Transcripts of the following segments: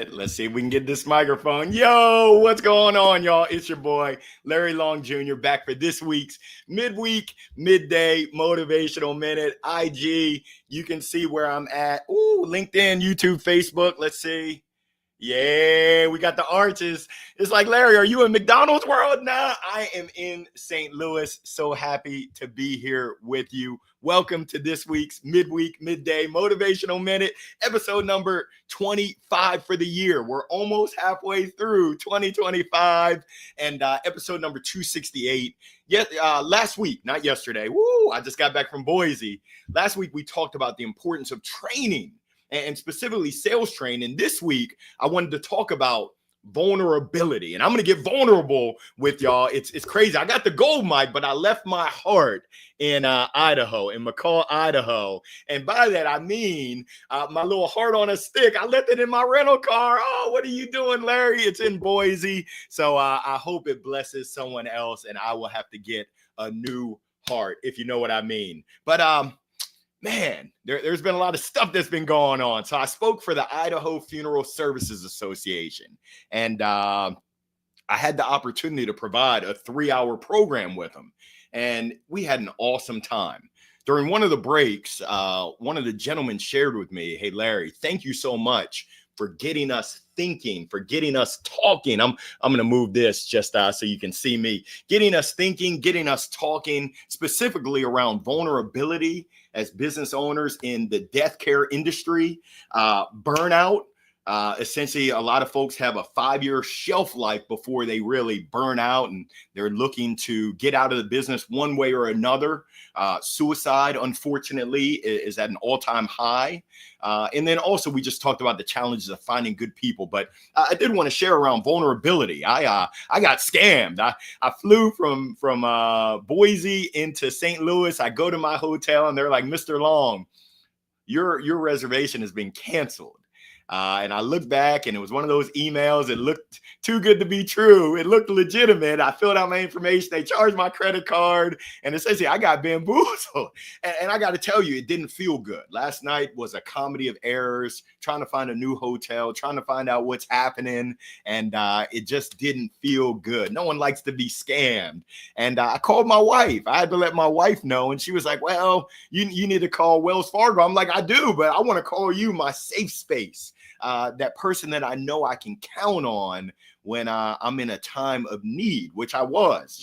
Let's see if we can get this microphone. Yo, what's going on, y'all? It's your boy, Larry Long Jr., back for this week's Midweek, Midday Motivational Minute. IG, you can see where I'm at. Ooh, LinkedIn, YouTube, Facebook. Let's see. Yeah, we got the arches. It's like, Larry, are you in McDonald's world? Nah, I am in St. Louis. So happy to be here with you. Welcome to this week's Midweek, Midday Motivational Minute, episode number 25 for the year. We're almost halfway through 2025 and episode number 268. Last week, not yesterday. Woo, I just got back from Boise. Last week, we talked about the importance of training and specifically sales training. This week, I wanted to talk about vulnerability, and I'm going to get vulnerable with y'all. It's crazy. I got the gold mic, but I left my heart in Idaho, in McCall, Idaho. And by that, I mean my little heart on a stick. I left it in my rental car. Oh, what are you doing, Larry? It's in Boise. So I hope it blesses someone else, and I will have to get a new heart, if you know what I mean. But man, there's been a lot of stuff that's been going on. So I spoke for the Idaho Funeral Services Association, and I had the opportunity to provide a 3-hour program with them, and we had an awesome time. During one of the breaks, one of the gentlemen shared with me, "Hey, Larry, thank you so much for getting us thinking, for getting us talking." I'm going to move this just so you can see me. Getting us thinking, getting us talking, specifically around vulnerability as business owners in the death care industry, burnout. Essentially, a lot of folks have a 5-year shelf life before they really burn out, and they're looking to get out of the business one way or another. Suicide, unfortunately, is at an all-time high. And then also, we just talked about the challenges of finding good people. But I did want to share around vulnerability. I got scammed. I flew from Boise into St. Louis. I go to my hotel, and they're like, "Mr. Long, your reservation has been canceled." And I looked back, and it was one of those emails. It looked too good to be true. It looked legitimate. I filled out my information. They charged my credit card, and essentially I got bamboozled. And I got to tell you, it didn't feel good. Last night was a comedy of errors, trying to find a new hotel, trying to find out what's happening. And it just didn't feel good. No one likes to be scammed. And I called my wife. I had to let my wife know. And she was like, "Well, you need to call Wells Fargo." I'm like, "I do, but I want to call you my safe space." That person that I know I can count on when I'm in a time of need, which I was.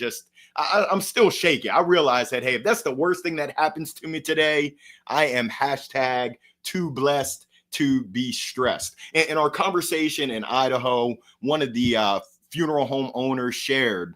I'm still shaky. I realize that, hey, if that's the worst thing that happens to me today, I am #too blessed to be stressed. In our conversation in Idaho, one of the funeral home owners shared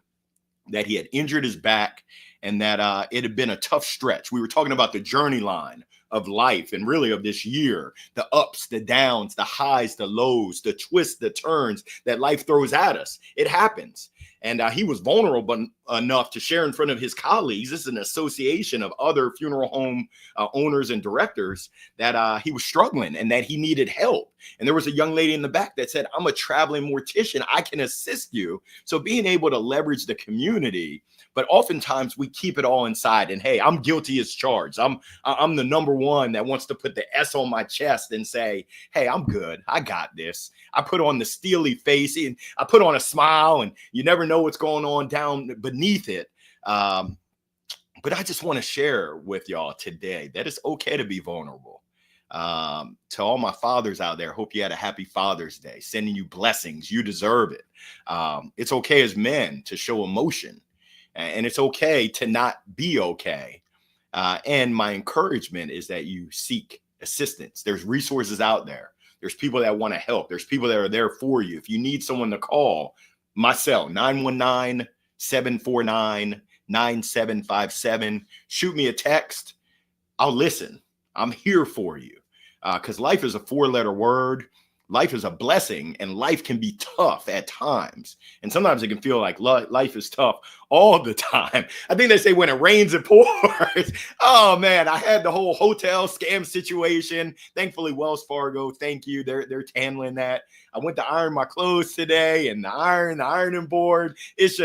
that he had injured his back and that it had been a tough stretch. We were talking about the journey line of life and really of this year, the ups, the downs, the highs, the lows, the twists, the turns that life throws at us. It happens. And he was vulnerable enough to share in front of his colleagues. This is an association of other funeral home owners and directors that he was struggling and that he needed help. And there was a young lady in the back that said, "I'm a traveling mortician. I can assist you." So being able to leverage the community, but oftentimes we keep it all inside. And hey, I'm guilty as charged. I'm the number one that wants to put the S on my chest and say, "Hey, I'm good. I got this." I put on the steely face and I put on a smile, and you never know what's going on down beneath it. But I just want to share with y'all today that it's okay to be vulnerable. To all my fathers out there, hope you had a happy Father's Day. Sending you blessings. You deserve it. It's okay as men to show emotion, and it's okay to not be okay. And my encouragement is that you seek assistance. There's resources out there. There's people that want to help. There's people that are there for you. If you need someone to call, my cell, 919-749-9757. Shoot me a text. I'll listen. I'm here for you. Because life is a 4-letter word. Life is a blessing, and life can be tough at times. And sometimes it can feel like life is tough all the time. I think they say when it rains, it pours. Oh, man, I had the whole hotel scam situation. Thankfully, Wells Fargo, thank you. They're handling that. I went to iron my clothes today, and the ironing board. It's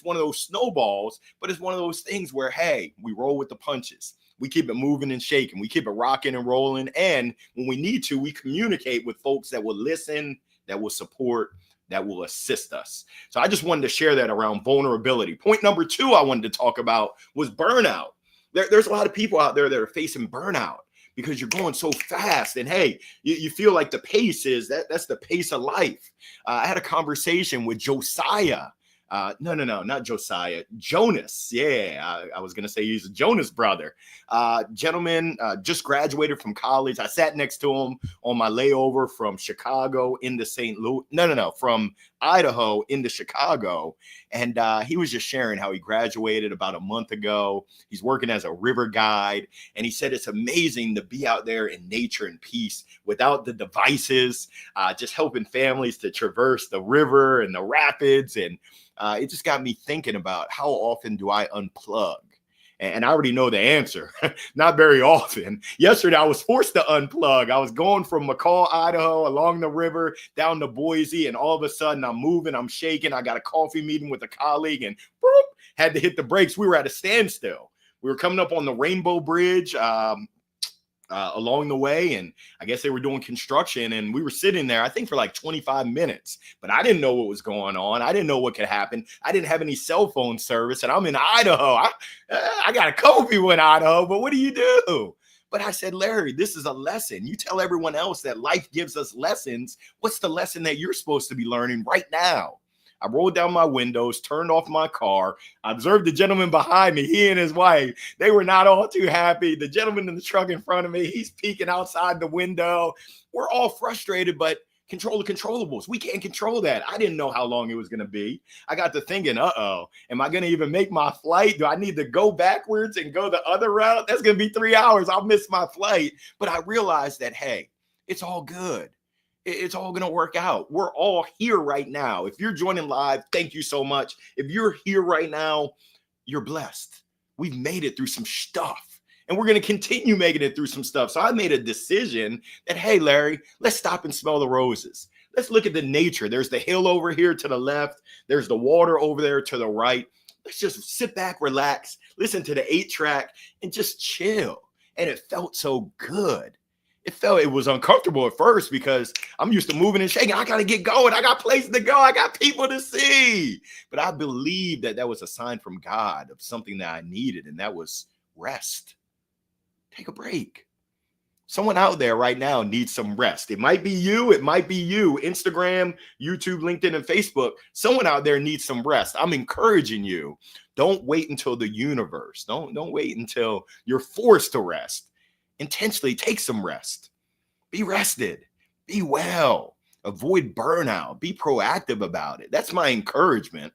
one of those snowballs, but it's one of those things where, hey, we roll with the punches. We keep it moving and shaking. We keep it rocking and rolling. And when we need to, we communicate with folks that will listen that will support, that will assist us. So I just wanted to share that around vulnerability. Point number 2 I wanted to talk about was burnout. There's a lot of people out there that are facing burnout because you're going so fast. And hey, you feel like the pace is that's the pace of life. I had a conversation with Josiah. No, not Josiah. Jonas. Yeah, I was going to say he's a Jonas brother. Gentleman just graduated from college. I sat next to him on my layover from Chicago into St. Louis. No, from Idaho into Chicago. And he was just sharing how he graduated about a month ago. He's working as a river guide. And he said it's amazing to be out there in nature and peace without the devices, just helping families to traverse the river and the rapids. And it just got me thinking about how often do I unplug? And I already know the answer. Not very often. Yesterday, I was forced to unplug. I was going from McCall, Idaho, along the river, down to Boise, and all of a sudden, I'm moving, I'm shaking. I got a coffee meeting with a colleague, and whoop, had to hit the brakes. We were at a standstill. We were coming up on the Rainbow Bridge along the way, and I guess they were doing construction, and we were sitting there, I think, for like 25 minutes, but I didn't know what was going on. I didn't know what could happen. I didn't have any cell phone service, and I'm in Idaho. I got a couple people in Idaho, but what do you do? But I said, Larry, this is a lesson. You tell everyone else that life gives us lessons. What's the lesson that you're supposed to be learning right now? I rolled down my windows, turned off my car. I observed the gentleman behind me, he and his wife. They were not all too happy. The gentleman in the truck in front of me, he's peeking outside the window. We're all frustrated, but control the controllables. We can't control that. I didn't know how long it was going to be. I got to thinking, am I going to even make my flight? Do I need to go backwards and go the other route? That's going to be 3 hours. I'll miss my flight. But I realized that, hey, it's all good. It's all going to work out. We're all here right now. If you're joining live, thank you so much. If you're here right now, you're blessed. We've made it through some stuff, and we're going to continue making it through some stuff. So I made a decision that, hey, Larry, let's stop and smell the roses. Let's look at the nature. There's the hill over here to the left. There's the water over there to the right. Let's just sit back, relax, listen to the 8-track, and just chill. And it felt so good. It was uncomfortable at first because I'm used to moving and shaking. I got to get going. I got places to go. I got people to see. But I believe that was a sign from God of something that I needed, and that was rest. Take a break. Someone out there right now needs some rest. It might be you. It might be you. Instagram, YouTube, LinkedIn, and Facebook. Someone out there needs some rest. I'm encouraging you. Don't wait until the universe. Don't wait until you're forced to rest. Intentionally take some rest. Be rested. Be well. Avoid burnout. Be proactive about it. That's my encouragement.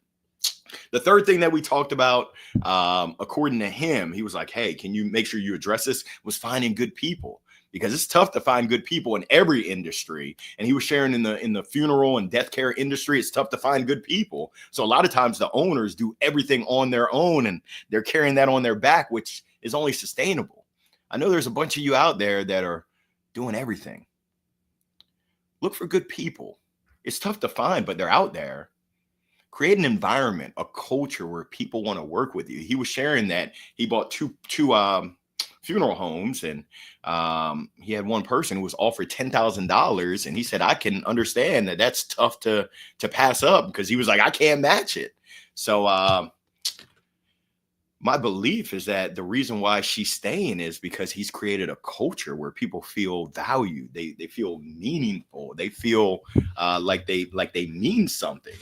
The third thing that we talked about, according to him, he was like, hey, can you make sure you address this? Was finding good people, because it's tough to find good people in every industry. And he was sharing in the funeral and death care industry, it's tough to find good people. So a lot of times the owners do everything on their own, and they're carrying that on their back, which is only sustainable. I know there's a bunch of you out there that are doing everything. Look for good people. It's tough to find, but they're out there. Create an environment, a culture where people want to work with you. He was sharing that he bought two funeral homes, and he had one person who was offered $10,000, and he said, I can understand that that's tough to pass up, because he was like, I can't match it. So my belief is that the reason why she's staying is because he's created a culture where people feel valued. They feel meaningful. They feel like they mean something.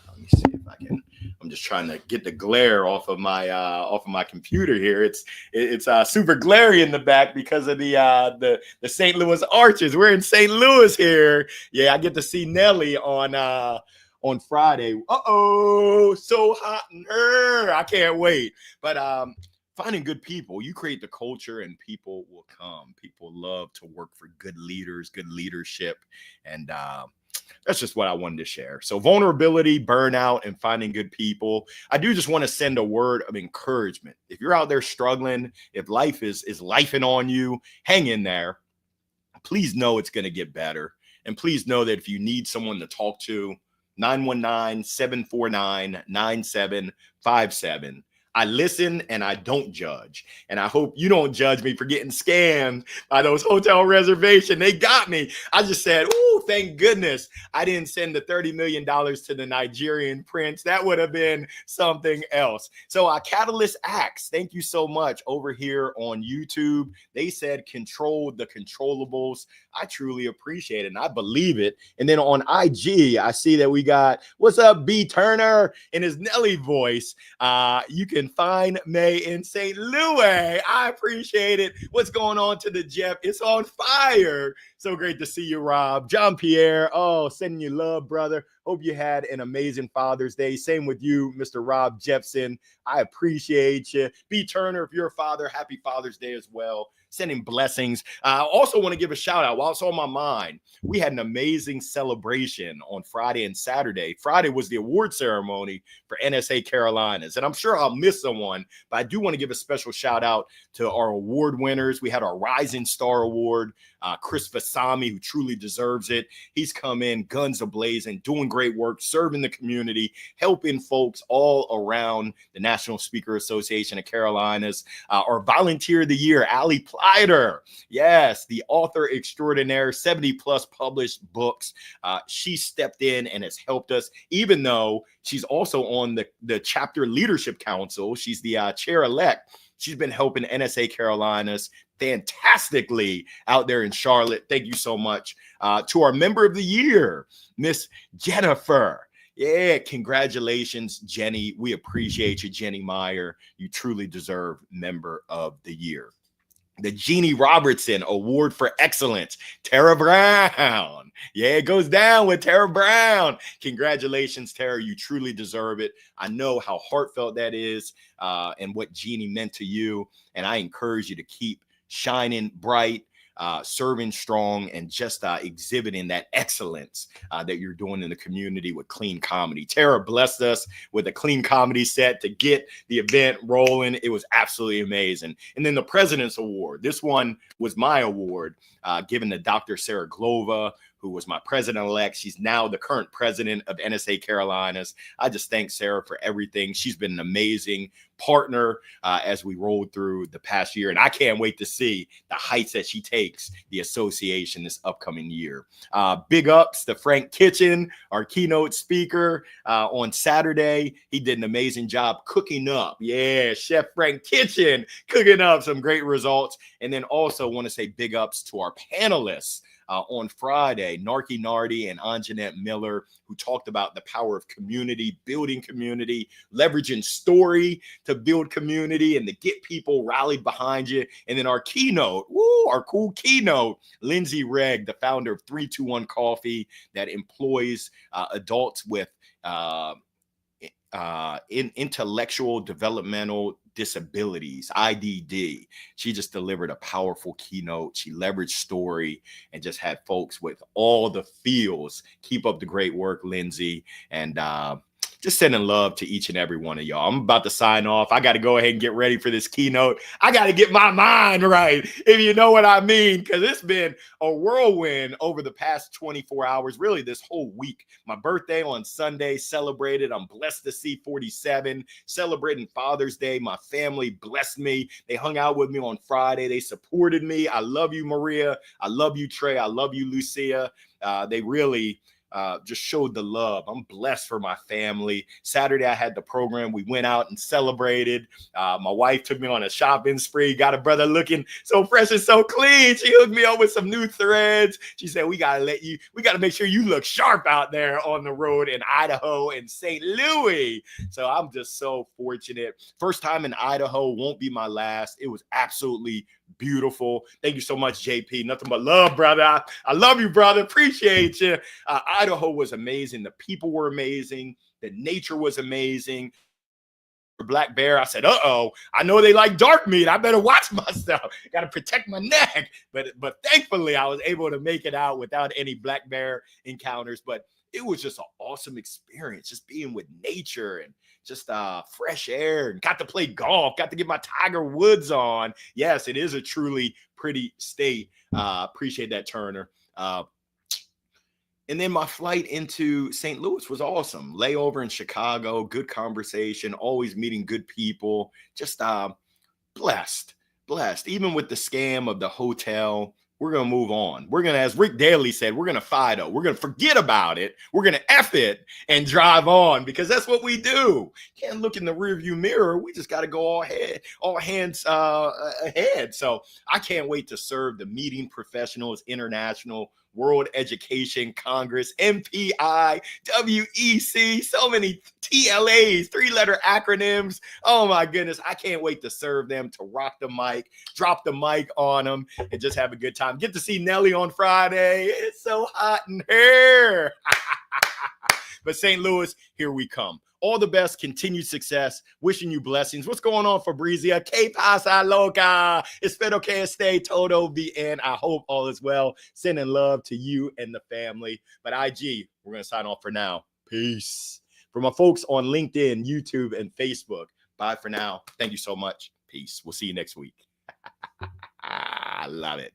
Let me see if I can. I'm just trying to get the glare off of my computer here. It's super glary in the back because of the St. Louis Arches. We're in St. Louis here. Yeah, I get to see Nelly on Friday. So hot in her. I can't wait. But finding good people, you create the culture and people will come. People love to work for good leaders, good leadership. And that's just what I wanted to share. So vulnerability, burnout, and finding good people. I do just want to send a word of encouragement. If you're out there struggling, if life is lifing on you, hang in there. Please know it's going to get better. And please know that if you need someone to talk to, 919-749-9757. I listen and I don't judge. And I hope you don't judge me for getting scammed by those hotel reservations. They got me. I just said, ooh, thank goodness I didn't send the $30 million to the Nigerian prince. That would have been something else. So Catalyst Acts, thank you so much over here on YouTube. They said control the controllables. I truly appreciate it and I believe it. And then on IG, I see that we got, what's up, B Turner, in his Nelly voice. You can find May in St. Louis. I appreciate it. What's going on to the Jeff? It's on fire. So great to see you, Rob. John Pierre, oh, sending you love, brother. Hope you had an amazing Father's Day. Same with you, Mr. Rob Jepson. I appreciate you. B. Turner, if you're a father, happy Father's Day as well. Sending blessings. I also want to give a shout out while it's on my mind. We had an amazing celebration on Friday and Saturday. Friday was the award ceremony for NSA Carolinas. And I'm sure I'll miss someone, but I do want to give a special shout out to our award winners. We had our Rising Star Award, Chris Fasami, who truly deserves it. He's come in guns a-blazing, doing great work, serving the community, helping folks all around the National Speaker Association of Carolinas. Our Volunteer of the Year, Allie Plyder. Yes, the author extraordinaire, 70 plus published books. She stepped in and has helped us, even though she's also on the chapter leadership council. She's the chair-elect. She's been helping NSA Carolinas fantastically out there in Charlotte. Thank you so much. To our Member of the Year, Miss Jennifer. Yeah, congratulations, Jenny. We appreciate you, Jenny Meyer. You truly deserve Member of the Year. The Jeannie Robertson Award for Excellence, Tara Brown. Yeah, it goes down with Tara Brown. Congratulations, Tara. You truly deserve it. I know how heartfelt that is and what Jeannie meant to you. And I encourage you to keep shining bright, serving strong, and just exhibiting that excellence that you're doing in the community with clean comedy. Tara blessed us with a clean comedy set to get the event rolling. It was absolutely amazing. And then the President's Award. This one was my award, given to Dr. Sarah Glova, who was my president-elect. She's now the current president of NSA Carolinas. I just thank Sarah for everything. She's been an amazing partner as we rolled through the past year. And I can't wait to see the heights that she takes the association this upcoming year. Big ups to Frank Kitchen, our keynote speaker on Saturday. He did an amazing job cooking up. Yeah, Chef Frank Kitchen cooking up some great results. And then also want to say big ups to our panelists. On Friday, Narky Nardi and Anjanette Miller, who talked about the power of community, building community, leveraging story to build community and to get people rallied behind you. And then our keynote, our cool keynote, Lindsay Regg, the founder of 321 Coffee, that employs adults with intellectual developmental disabilities, IDD. She just delivered a powerful keynote. She leveraged story and just had folks with all the feels. Keep up the great work, Lindsay. And just sending love to each and every one of y'all. I'm about to sign off. I got to go ahead and get ready for this keynote. I got to get my mind right, if you know what I mean, because it's been a whirlwind over the past 24 hours, really this whole week. My birthday on Sunday, celebrated. I'm blessed to see 47, celebrating Father's Day. My family blessed me. They hung out with me on Friday. They supported me. I love you, Maria. I love you, Trey. I love you, Lucia. They really just showed the love. I'm blessed for my family. Saturday, I had the program. We went out and celebrated. My wife took me on a shopping spree. Got a brother looking so fresh and so clean. She hooked me up with some new threads. She said, we got to make sure you look sharp out there on the road in Idaho and St. Louis. So I'm just so fortunate. First time in Idaho, won't be my last. It was absolutely beautiful. Thank you so much, JP. Nothing but love, brother. I love you, brother. Appreciate you. Idaho was amazing. The people were amazing. The nature was amazing. Black bear, I said, I know they like dark meat. I better watch myself. Got to protect my neck. But thankfully, I was able to make it out without any black bear encounters. But it was just an awesome experience, just being with nature and just fresh air, and got to play golf, got to get my Tiger Woods on. Yes, it is a truly pretty state. Appreciate that, Turner. And then my flight into St. Louis was awesome. Layover in Chicago, good conversation, always meeting good people. Just blessed, blessed. Even with the scam of the hotel, we're going to move on. We're going to, as Rick Daley said, we're going to FIDO. We're going to forget about it. We're going to F it and drive on, because that's what we do. Can't look in the rearview mirror. We just got to go all hands ahead. So I can't wait to serve the Meeting Professionals International World Education Congress, MPI, WEC, so many TLAs, 3-letter acronyms. Oh my goodness, I can't wait to serve them, to rock the mic, drop the mic on them, and just have a good time. Get to see Nelly on Friday. It's so hot in here. But St. Louis, here we come. All the best, continued success. Wishing you blessings. What's going on, Fabrizia? Que pasa, loca? Espero que esté todo bien. I hope all is well. Sending love to you and the family. But IG, we're going to sign off for now. Peace. For my folks on LinkedIn, YouTube, and Facebook, bye for now. Thank you so much. Peace. We'll see you next week. I love it.